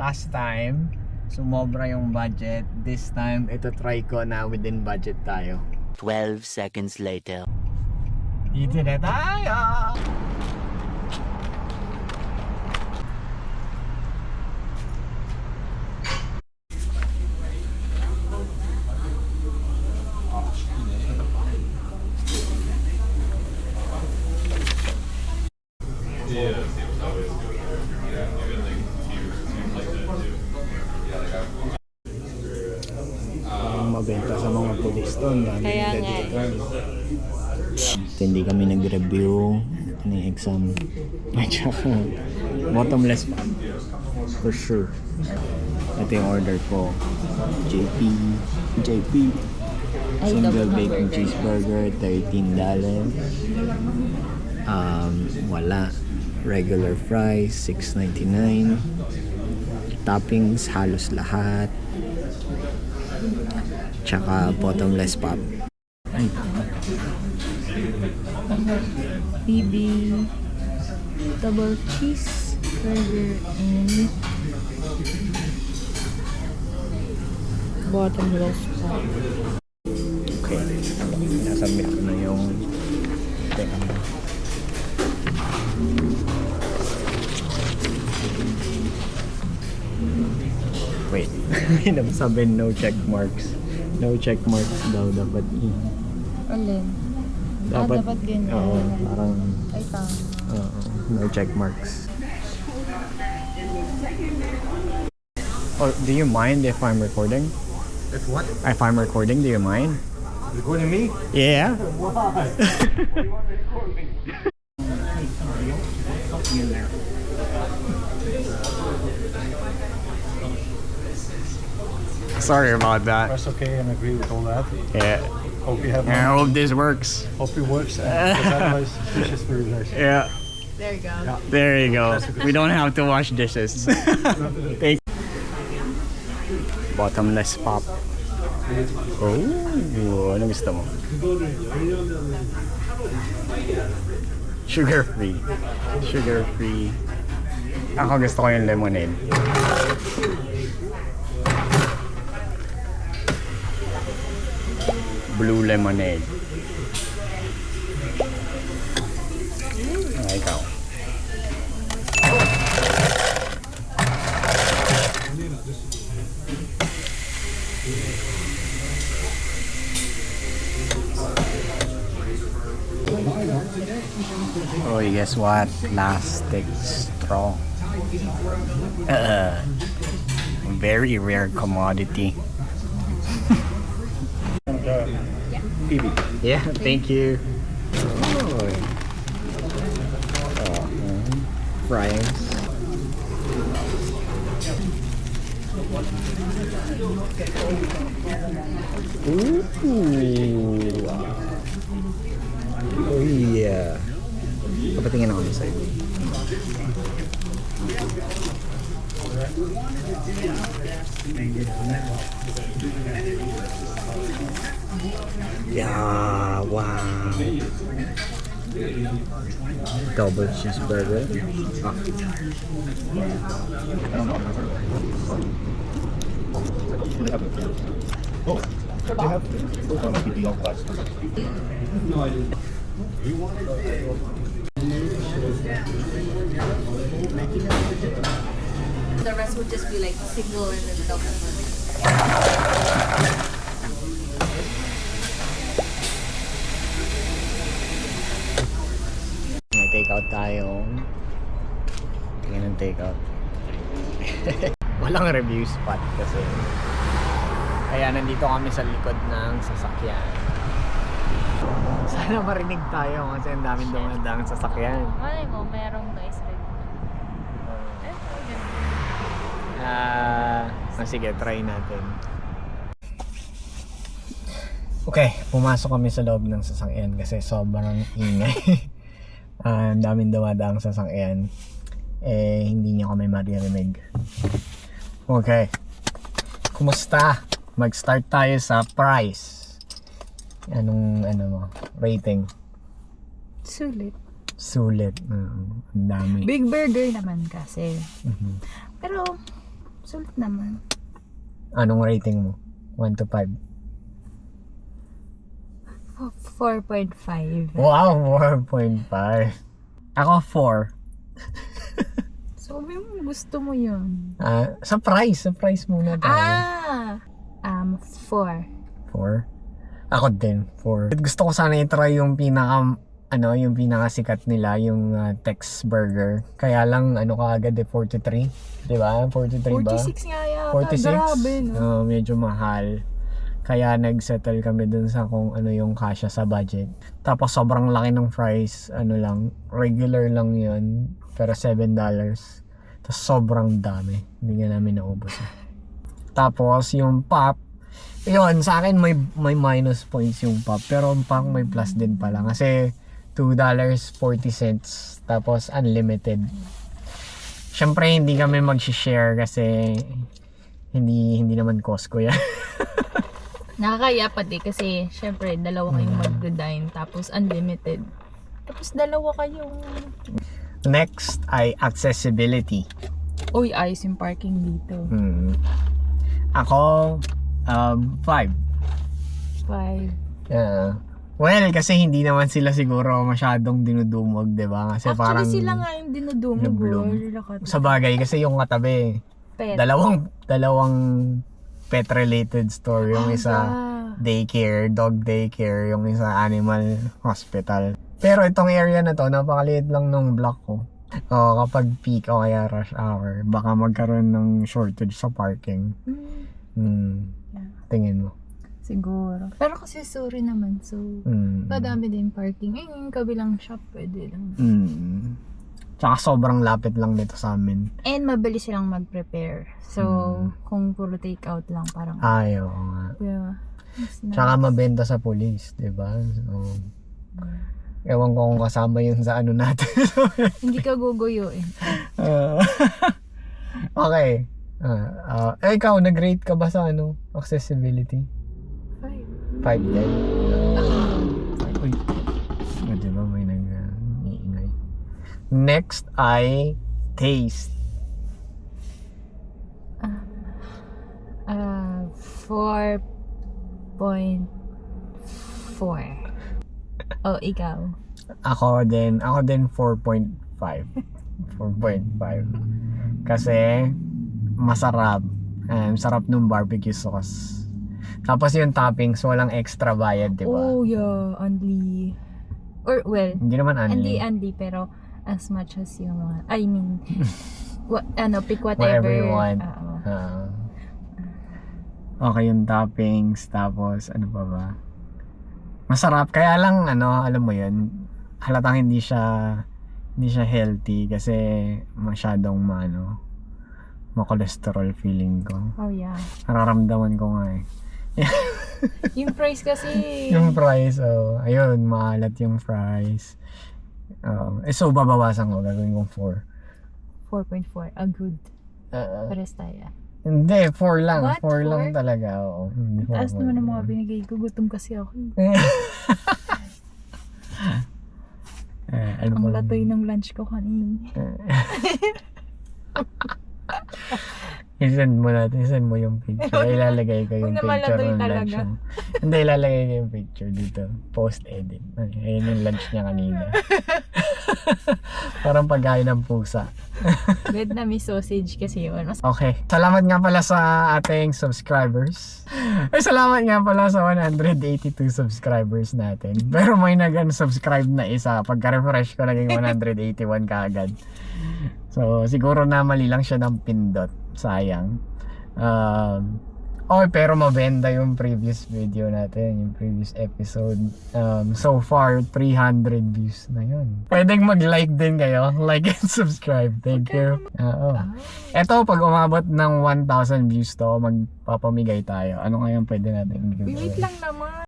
Last time, sumobra yung budget. This time, ito try ko na within budget tayo. 12 seconds later. Dito na tayo! Mabenta sa mga pulis doon. Kaya nga. Hindi kami nag-review ng exam. At saka, bottomless pa. For sure. Ito yung order ko. JP. Single bacon cheeseburger, $13. Wala. Regular fries, $6.99. Toppings, halos lahat. Tsaka bottomless pop. Ay. BB double cheese burger and bottomless pop. Okay. Nasubmit ko na yung teka mo. Wait. Sabi no check marks. No check marks daw dapat Alin? Dapat ganyan. Oo, parang Ay, tama. no check marks. Or do you mind if I'm recording? If what? If I'm recording, do you mind? Recording me? Yeah. Why? Why do you want to record me? Sorry about that. That's okay, and agree with all that. Yeah. Hope you have. I hope this works. Hope it works. Because otherwise, it's just for you guys. Yeah. There you go. Yeah. There you go. We don't have to wash dishes. Thank Bottomless pop. Oh, ano gusto mo? Sugar free. Sugar free. Ako gusto ko yung lemonade. Blue lemonade. Ah, ikaw. Oh, guess what? Plastic straw. Very rare commodity. PB. Yeah, thank you. Oh. Fries. Ooh. Oh yeah. Papatingin ako sa iyo. Yeah, wow. Double cheeseburger. Ah. Oh, you have PB all class. No, I didn't. The rest would just be like single and then double. May take-out tayo. Tingnan ng take-out. Walang review spot kasi. Kaya nandito kami sa likod ng sasakyan. Sana marinig tayo kasi ang daming dumadang sasakyan. Malay mo, merong noise rin. Sige, try natin. Okay, pumasok kami sa loob ng sasakyan kasi sobrang ingay. Ang daming dumadaang sasakyan. Hindi niyo kami maririnig. Okay. Kumusta? Mag-start tayo sa price. Anong rating? Sulit. Sulit. Ang dami. Big burger naman kasi. Mhm. Pero, Sulit naman. Anong rating mo? 1 to 5. 4.5. Wow, 4.5. Ako 4. Sabi mo, gusto mo yun. Sa price muna tayo. 4. 4. Ako din, 4. Gusto ko sana i-try yung yung pinakasikat nila, yung Tex Burger. Kaya lang, kaagad 43. Diba? 43 ba? 46 nga yata. 46? Grabe, no? Medyo mahal. Kaya nag-settle kami dun sa kung ano yung kasya sa budget. Tapos sobrang laki ng fries, regular lang yun. Pero $7. Tapos sobrang dami. Hindi nga namin naubos. Tapos yung pop, yun, sa akin may minus points yung pop. Pero ang pop may plus din pala. Kasi $2.40. Tapos unlimited. Syempre hindi kami mag-share kasi hindi naman Costco yan. Nakakaya pati kasi syempre dalawa kayong magda-dine tapos unlimited. Tapos dalawa kayong... Next ay accessibility. Uy, ayos yung parking dito. Ako 5. 5. Well, kasi hindi naman sila siguro masyadong dinudumog, 'di ba? Kasi Actually, parang sila nga yung dinudumog. Lublog. Sa bagay kasi yung katabi, dalawang pet-related store. Yung isa daycare, dog daycare, yung isa animal hospital. Pero itong area na to, napakaliit lang nung block ko. Kapag peak o kaya rush hour, baka magkaroon ng shortage sa parking. Tingin mo? Siguro. Pero kasi sorry naman, so madami din parking. Yung kabilang shop, pwede lang. Tsaka sobrang lapit lang nito sa amin. And mabilis silang mag-prepare. So, kung puro take out lang, parang... Ayaw nga. Yeah. Tsaka mabenta sa police, di ba? So, ewan ko kung kasama yun sa ano natin. Hindi ka guguyuin. Okay. Ikaw, nag-rate ka ba sa accessibility? 5 din. Uy. Di ba may nag-iingay. Next ay taste. 4.4. Oh, ikaw? Ako din 4.5. 4.5. Kasi masarap. Sarap nung barbecue sauce. Tapos yung toppings, walang extra bayad, di ba? Oh, yeah. Only... Or, well... Hindi naman only. Only, pero as much as yung mga... I mean... pick whatever you want. Okay yung toppings. Tapos, ano pa ba? Masarap. Kaya lang, alam mo yun, halatang hindi siya healthy kasi masyadong ma-cholesterol feeling ko. Oh, yeah. Nararamdaman ko nga eh. Yung fries kasi... Yung fries, ayun, maalat yung fries. So, babawasan ko, gagawin kong 4.4. Good. Pares tayo. Hindi, 4 lang. What? 4 lang 4? talaga, oo. Taas naman ang mga binigay ko. Gutom kasi ako. Ano Ang latoy ng lunch ko kanina. I-send mo yung picture. Ilalagay ko yung Huwag na picture malatoy ng lunch talaga. mo. Hindi, ilalagay ko yung picture dito. Post-edit. Ayun yung lunch niya kanina. Parang pagkain ng pusa. Vietnamese sausage kasi yun. Okay. Salamat nga pala sa ating subscribers. Salamat nga pala sa 182 subscribers natin. Pero may nag-unsubscribe na isa. Pagka-refresh ko, naging 181 kaagad. So, siguro na mali lang siya ng pindot. Sayang. Pero mabenta yung previous video natin, yung previous episode. So far, 300 views na yun. Pwedeng mag-like din kayo. Like and subscribe. Thank you. Eto, pag umabot ng 1,000 views to, magpapamigay tayo. Ano kayang pwede natin i-give? Wait lang naman.